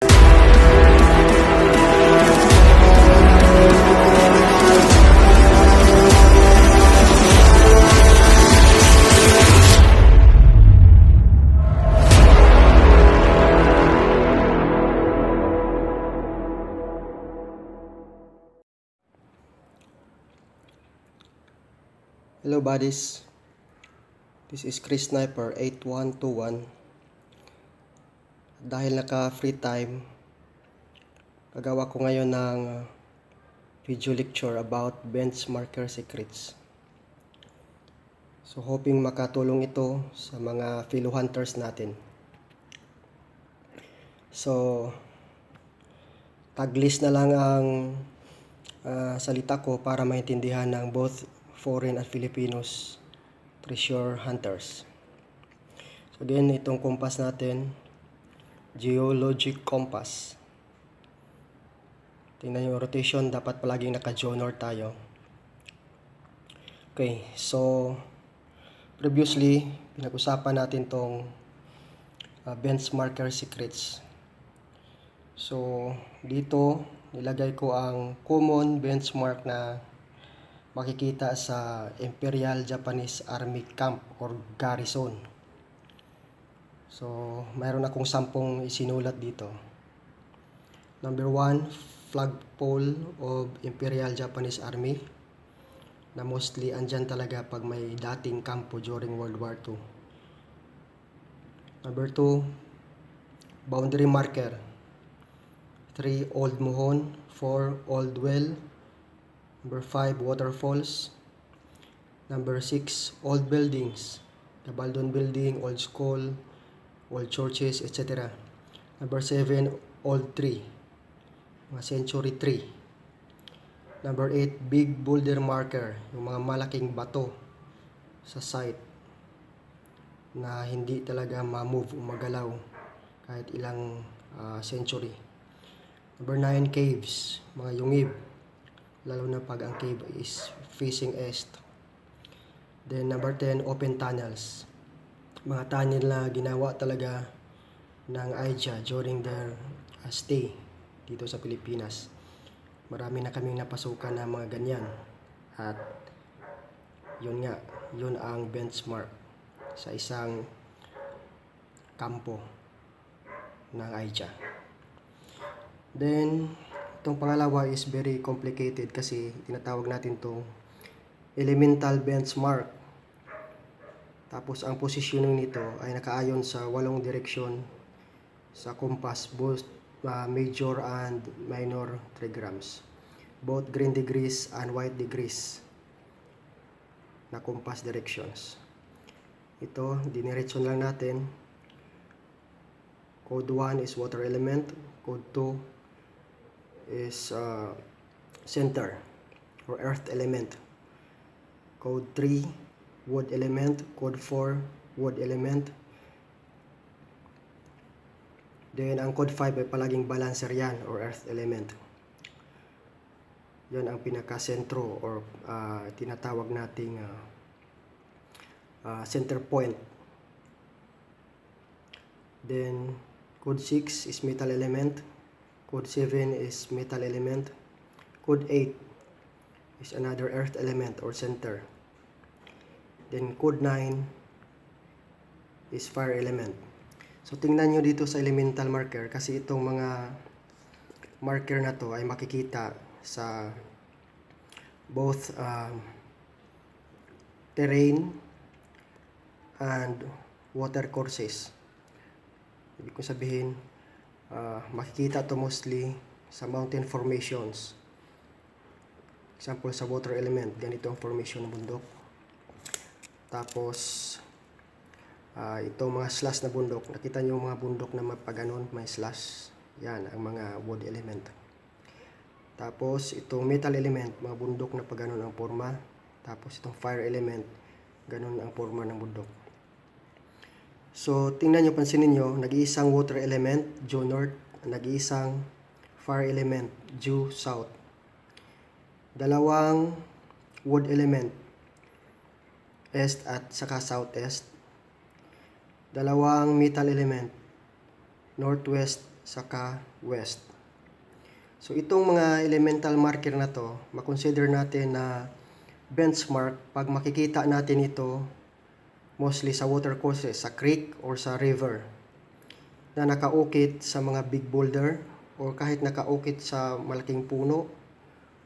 Hello buddies, this is Chris Sniper 8121. Dahil naka free time, gagawa ko ngayon ng video lecture about benchmarker secrets. So hoping makatulong ito sa mga fellow hunters natin. So tag-list na lang ang salita ko para maintindihan ng both foreign at Filipinos treasure hunters. So again, itong compass natin, geologic compass. Tingnan yung rotation, dapat palaging naka-jonor tayo. Okay, so previously pinag-usapan natin tong benchmarker secrets. So dito nilagay ko ang common benchmark na makikita sa Imperial Japanese Army Camp or Garrison. So, mayroon akong 10 isinulat dito. Number 1, flagpole of Imperial Japanese Army na mostly andyan talaga pag may dating kampo during World War II. Number 2, boundary marker. 3, Old Mohon. 4, Old Well. Number 5, waterfalls. Number 6, old buildings. Gabaldon Building, Old School, old churches, etc. Number 7, old tree. Mga century tree. Number 8, big boulder marker. Yung mga malaking bato sa site na hindi talaga ma-move o magalaw kahit ilang century. Number 9, caves. Mga yungib. Lalo na pag ang cave is facing east. Then number 10, open tunnels. Mga tunnel na ginawa talaga ng AIJA during their stay dito sa Pilipinas. Marami na kaming napasukan na mga ganyan. At yun nga, yun ang benchmark sa isang kampo ng AIJA. Then itong pangalawa is very complicated kasi tinatawag natin itong elemental benchmark. Tapos ang positioning nito ay nakaayon sa 8 direksyon sa compass, both major and minor trigrams, both green degrees and white degrees na compass directions. Ito, diniretson lang natin. Code 1 is water element, code 2 is center or earth element, code 3 wood element, code 4 wood element. Then ang code 5 ay palaging balancer yan or earth element. Yan ang pinaka-sentro or tinatawag nating center point. Then code 6 is metal element, code 7 is metal element, code 8 is another earth element or center. Then code 9 is fire element. So tingnan nyo dito sa elemental marker kasi itong mga marker na to ay makikita sa both terrain and water courses. Ibig ko sabihin, makikita to mostly sa mountain formations. Example sa water element, ganito ang formation ng bundok. Tapos itong mga slash na bundok, nakita nyo yung mga bundok na mapaganon, may slash, yan ang mga wood element. Tapos itong metal element, mga bundok na paganon ang forma. Tapos itong fire element, ganon ang forma ng bundok. So tingnan nyo, pansinin nyo, nag-iisang water element due north, nag-iisang fire element due south, dalawang wood element east at saka southeast, dalawang metal element northwest saka west. So itong mga elemental marker na to, makonsider natin na benchmark pag makikita natin ito mostly sa water courses, sa creek or sa river na nakaukit sa mga big boulder or kahit nakaukit sa malaking puno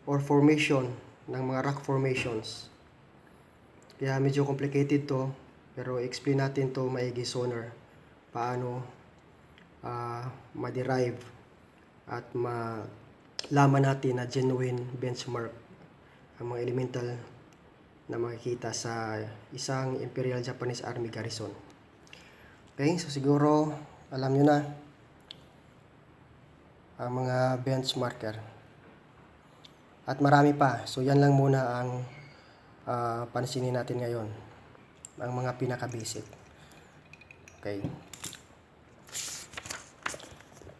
or formation ng mga rock formations. Kaya medyo complicated to, pero explain natin to maigi sooner paano ma-derive at malaman natin na genuine benchmark ang mga elemental na makikita sa isang Imperial Japanese Army garrison. Okay, so siguro alam nyo na ang mga benchmarker. At marami pa. So yan lang muna ang pansinin natin ngayon. Ang mga pinaka-basic. Okay.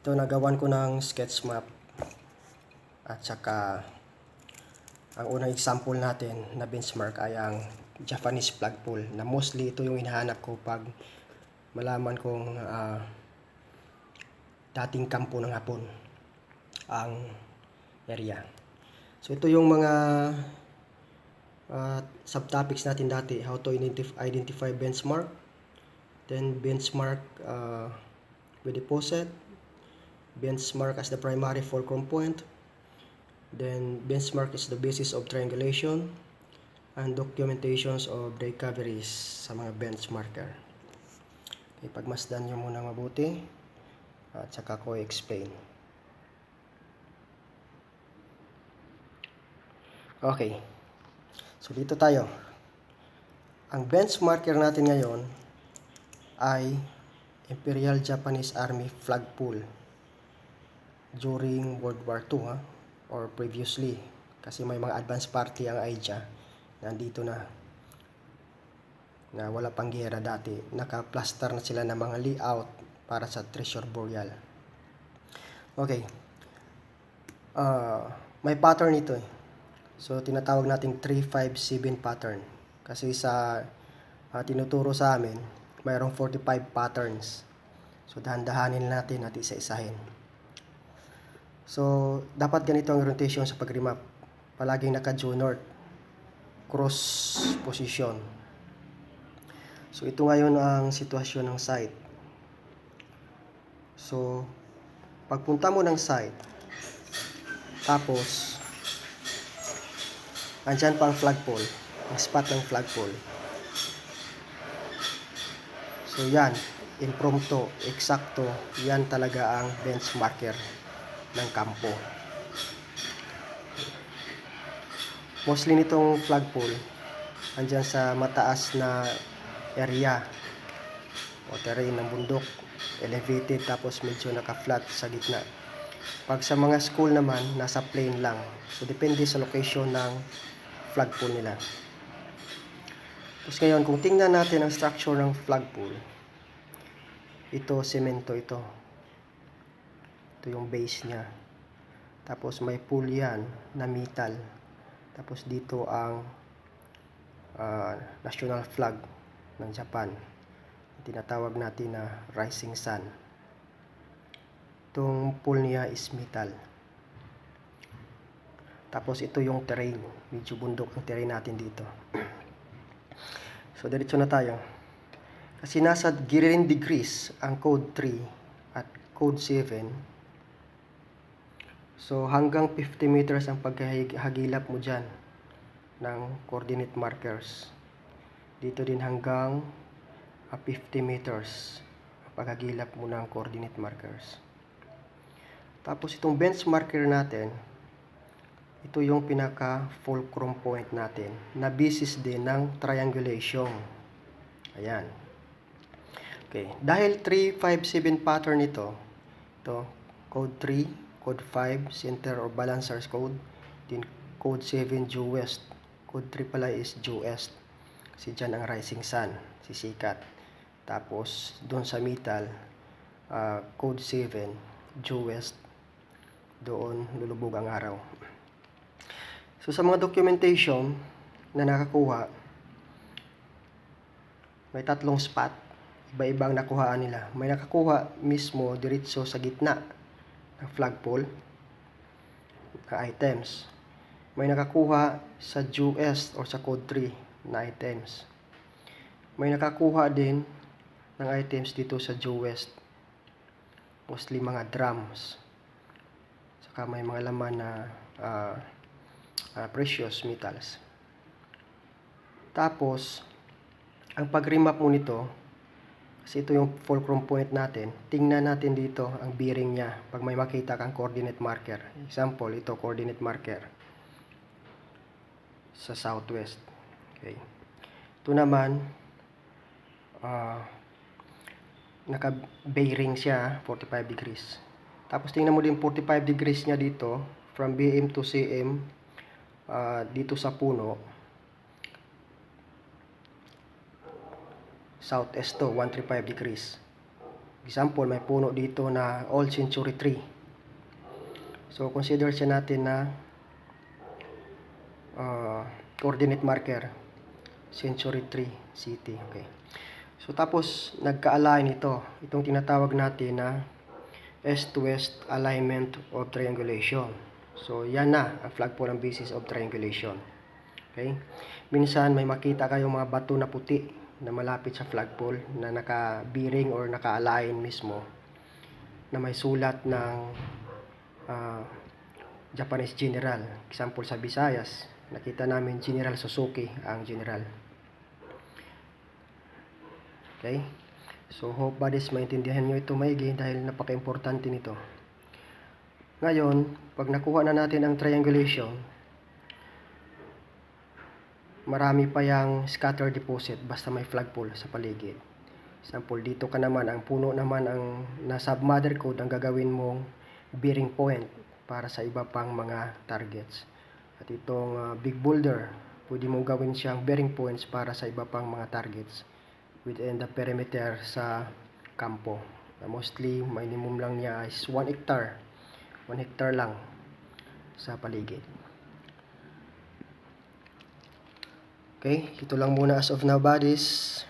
Ito, nagawan ko ng sketch map. At saka ang unang example natin na benchmark ay ang Japanese flagpole, na mostly ito yung hinahanap ko pag malaman kong dating kampo ng Hapon ang area. So ito yung mga subtopics natin dati: how to identify benchmark, then benchmark with deposit, benchmark as the primary fulcrum point, then benchmark is the basis of triangulation, and documentations of recoveries sa mga benchmarker. Okay, pagmasdan nyo muna mabuti at saka ko explain. Okay, so dito tayo. Ang benchmarker natin ngayon ay Imperial Japanese Army flagpole during World War II or previously, kasi may mga advance party ang AIJA nandito na wala pang giyera dati. Naka-plaster na sila ng mga layout para sa treasure burial. Okay, may pattern ito eh. So tinatawag nating 357 pattern, kasi sa tinuturo sa amin mayroong 45 patterns. So dahan-dahanin natin at isa-isahin. So dapat ganito ang orientation sa pag-remap. Palaging naka-due north, cross position. So ito ngayon ang sitwasyon ng site. So pagpunta mo ng site, tapos andyan pa ang flagpole, ang spot ng flagpole. So yan, impromptu, eksakto, yan talaga ang benchmarker ng kampo. Mostly nitong flagpole andyan sa mataas na area o terrain ng bundok, elevated, tapos medyo naka-flat sa gitna. Pag sa mga school naman, nasa plain lang. So depende sa location ng flagpole nila. Tapos ngayon, kung tingnan natin ang structure ng flagpole, ito, semento ito. Ito yung base niya. Tapos may pool yan na metal. Tapos dito ang national flag ng Japan. Tinatawag natin na rising sun. Itong pool niya is metal. Tapos ito yung terrain. Medyo bundok ang terrain natin dito. So diretso na tayo. Kasi nasa Giririn degrees ang code 3 at code 7. So hanggang 50 meters ang paghagilap mo dyan ng coordinate markers. Dito din hanggang 50 meters ang paghagilap mo ng coordinate markers. Tapos itong benchmarker natin, ito yung pinaka fulcrum point natin na basis din ng triangulation. Ayan. Okay, dahil 357 pattern ito code 3, code 5 center or balancers code, din code 7 due west. Code 3 pala is due east, kasi dyan ang rising sun, sisikat. Tapos doon sa metal, code 7 due west, doon lulubog ang araw. So sa mga documentation na nakakuha, may tatlong spot iba-ibang nakuhaan nila. May nakakuha mismo diretso sa gitna ng flagpole na items. May nakakuha sa due east or sa code 3 na items. May nakakuha din ng items dito sa due west. Mostly mga drums. Saka may mga laman na precious metals. Tapos, ang pag-remap mo nito, kasi ito yung fulcrum point natin, tingnan natin dito ang bearing niya pag may makita kang coordinate marker. Example, ito coordinate marker sa southwest. Okay. Ito naman, naka-bearing siya 45 degrees. Tapos tingnan mo din 45 degrees niya dito from BM to CM dito sa puno. Southeast to 135 degrees. Example, may puno dito na old century tree. So consider siya natin na coordinate marker century tree city. Okay. So tapos nagka-align ito. Itong tinatawag natin na east to west alignment of triangulation. So yan na ang flagpole ang basis of triangulation. Okay? Minsan may makita kayong mga bato na puti na malapit sa flagpole na naka-bearing or naka-align mismo na may sulat ng Japanese general. Example sa Visayas, nakita namin General Suzuki ang general. Okay? So hope buddies maintindihan nyo ito maigi dahil napaka-importante nito. Ngayon, pag nakuha na natin ang triangulation, marami pa yung scatter deposit basta may flagpole sa paligid. Example, dito ka naman, ang puno naman ang nasa mother code ang gagawin mong bearing point para sa iba pang mga targets. At itong big boulder, pwede mong gawin siyang bearing points para sa iba pang mga targets within the perimeter sa kampo. Mostly, minimum lang niya is 1 hectare. 1 hectare lang sa paligid. Okay, ito lang muna as of now buddies.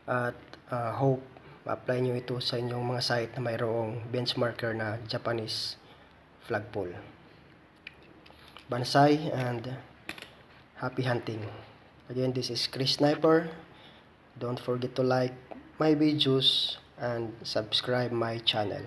At hope ma-apply nyo ito sa inyong mga site na mayroong benchmarker na Japanese flagpole. Bansai and happy hunting. Again, this is Chris Sniper. Don't forget to like my videos and subscribe my channel.